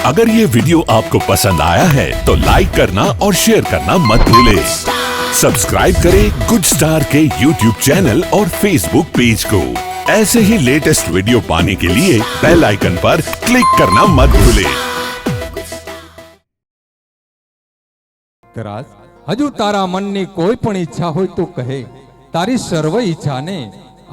अगर ये वीडियो आपको पसंद आया है तो लाइक करना और शेयर करना मत भूलें। सब्सक्राइब करें गुड स्टार के यूट्यूब चैनल और फेसबुक पेज को। ऐसे ही लेटेस्ट वीडियो पाने के लिए बेल आइकन पर क्लिक करना मत भूलें। તરાસ હજુ તારા મનની કોઈ પણ ઈચ્છા હોય તો કહે, તારી સર્વ ઈચ્છાને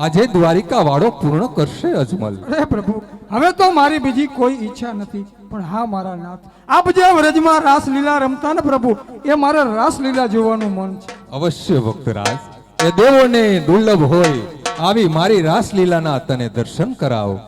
આજે દ્વારિકા વાળો પૂર્ણ કરશે અજમલ। અરે પ્રભુ, હવે તો મારી બીજી કોઈ ઈચ્છા નથી, પણ હા મારા નાથ, આપ જે વ્રજમાં રાસલીલા રમતા ને પ્રભુ, એ મારે રાસલીલા જોવાનું મન છે। અવશ્ય ભક્તરાજ, એ દેવોને દુર્લભ હોય આવી મારી રાસલીલાના તને દર્શન કરાવો।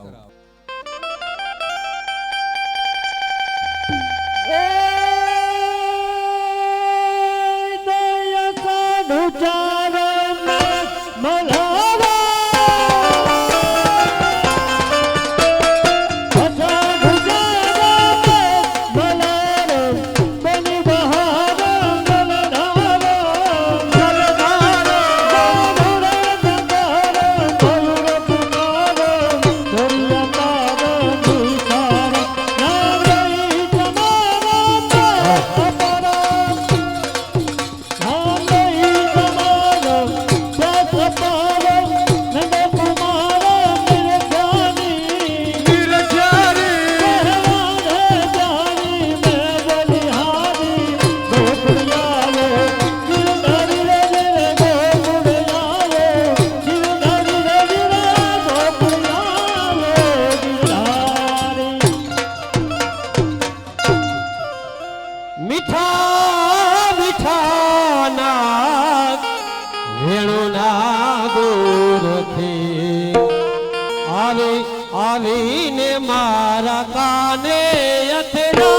આવીને મારા કાને અથડા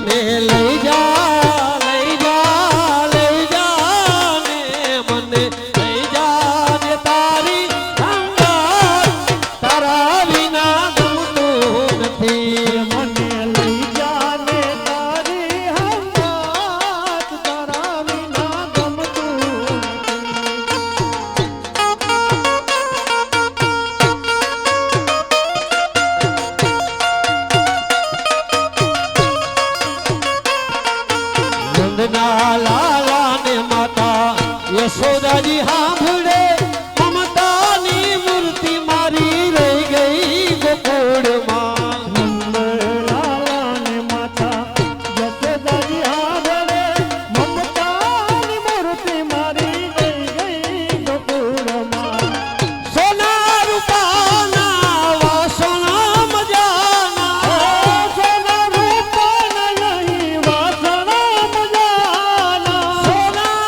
મને લઈ જા લઈ જા લઈ જા ને મને લઈ જા ને તારી સંગાત તારા વિના ગમતું નથી મને લઈ જા ને તારી સંગાત તારા વિના ગમતું નંદના લાલા ને માતા યશોદાજી સાંભળે મમતાની મૂર્તિ મારી રહી ગઈ ગોકુળમાં નંદલાલા ને માતા યશોદાજી સાંભળે મમતાની મૂર્તિ મારી રહી ગઈ ગોકુળમાં સોના રૂપાના વાસણા મજાના સોના રૂપાના નહીં વાસણા મજાના સોના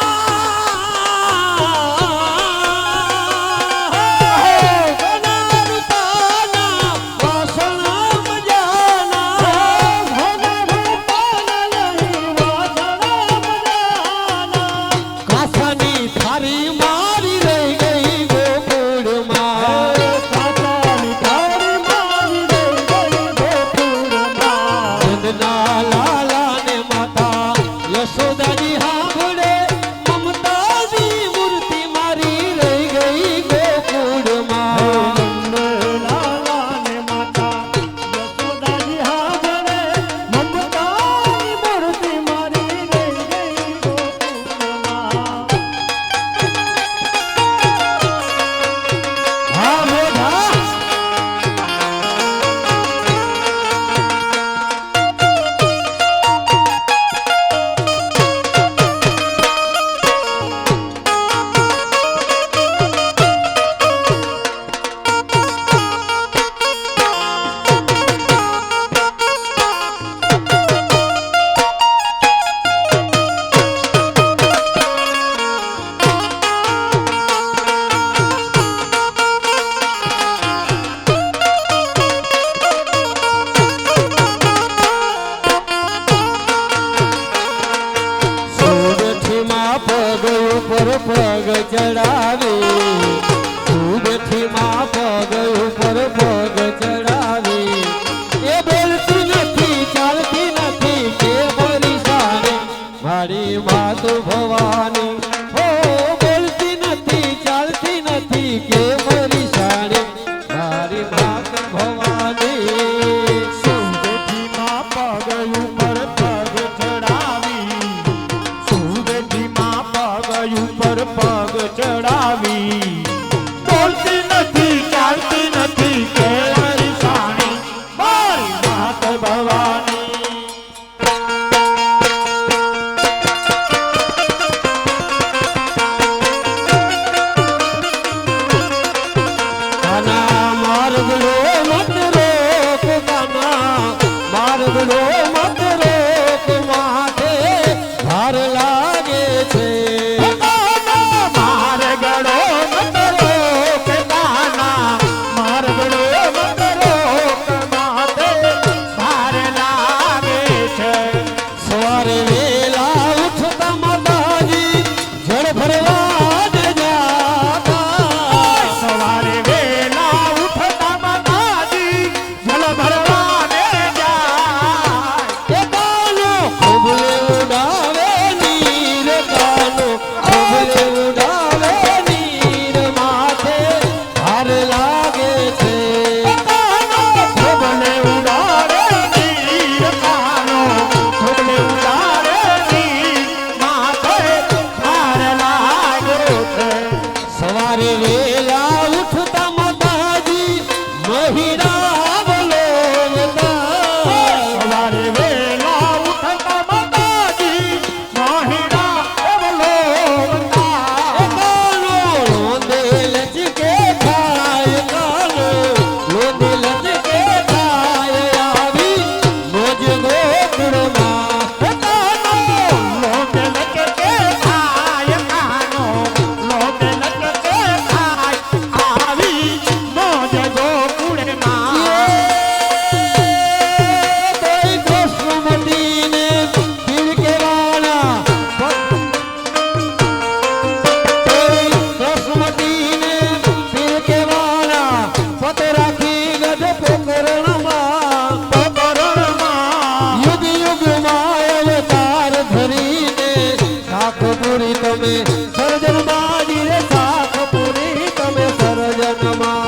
તમે સર્જન બાજી રે સાખ પૂરી તમે સર્જનમાં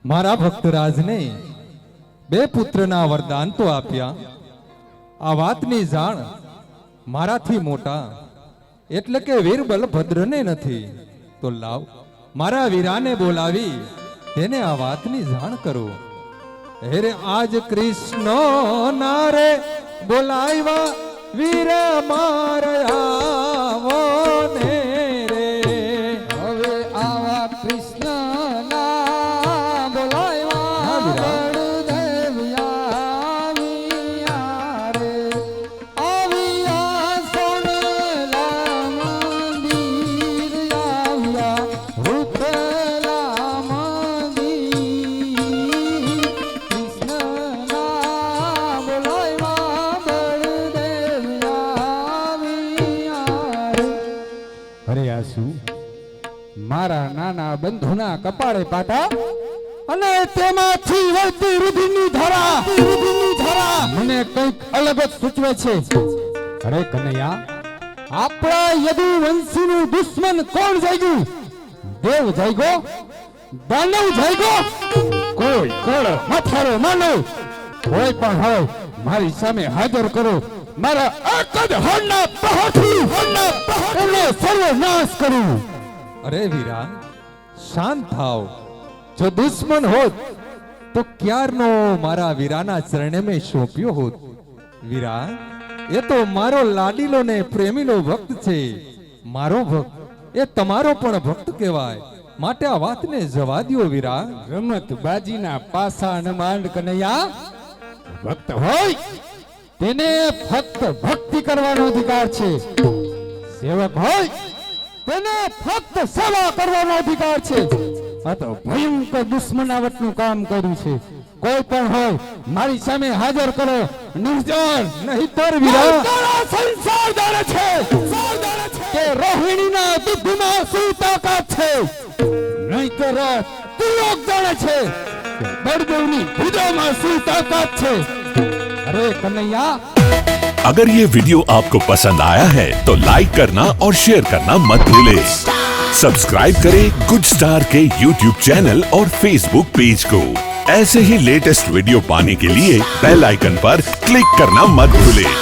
મારા ભક્તરાજને બે પુત્રના વરદાન તો આપ્યા, આ વાતની જાણ મારાથી મોટા એટલે કે વીર બલભદ્રને નથી, તો લાવ મારા વીરાને બોલાવી તેને આ વાતની જાણ કરો. હેરે આજ કૃષ્ણ નારે બોલાવ્યા વીર મારયા ને રે. હવે આવા કૃષ્ણ ના બોલાવ્યા બળદેવ આવ્યા રે. આવ્યા સોનેલા મંદિર આવ્યા રૂપેલા મંદિર. કૃષ્ણ ના બોલાવ્યા બળદેવ આવ્યા રે. અરે આ શું મારા નાના બંધુના કપાળે પાટા અને તેમાંથી વહેતી રુધિરની ધારા મને કંઈક અલગ જ સૂચવે છે. અરે કનૈયા, આપણા યદુવંશીનું દુશ્મન કોણ જાગ્યું? દેવ જાગ્યો? દાનવ જાગ્યો? કોઈ કોણ મથારો માનવ કોઈ પણ હોય મારી સામે હાજર કરો. મારા એક જ હણના પ્રહારથી એનો સર્વનાશ કરું. અરે વીરા શાંત થાવ. જો દુશ્મન હોત તો ક્યારનો મારા વીરાના ચરણે મેં સોંપ્યો હોત. વીરા એ તો મારો લાડીલો ને પ્રેમીલો ભક્ત છે. મારો ભક્ત એ તમારો પણ ભક્ત કહેવાય, માટે આ વાતને જવા દ્યો વીરા. રમત બાજીના પાસા ન માંડ કનૈયા. ભક્ત હોય તેને ફક્ત ભક્તિ કરવાનો અધિકાર છે. સેવક હોય તેને ફક્ત સેવા કરવાનો અધિકાર છે. આ તો ભયંકર દુશ્મનાવટનું કામ કર્યું છે. કોઈ પણ હોય મારી સામે હાજર કરો. નિર્જન નહીતર વીરા સંસાર જાણે છે કે રોહિણીના દુધમાં શું તાકાત છે. નહીતર તિલોક જાણે છે કે બળદેવની ભુજામાં શું તાકાત છે. अरे कन्हैया, अगर ये वीडियो आपको पसंद आया है तो लाइक करना और शेयर करना मत भूलें। सब्सक्राइब करें गुड स्टार के YouTube चैनल और Facebook पेज को। ऐसे ही लेटेस्ट वीडियो पाने के लिए बेल आइकन पर क्लिक करना मत भूलें।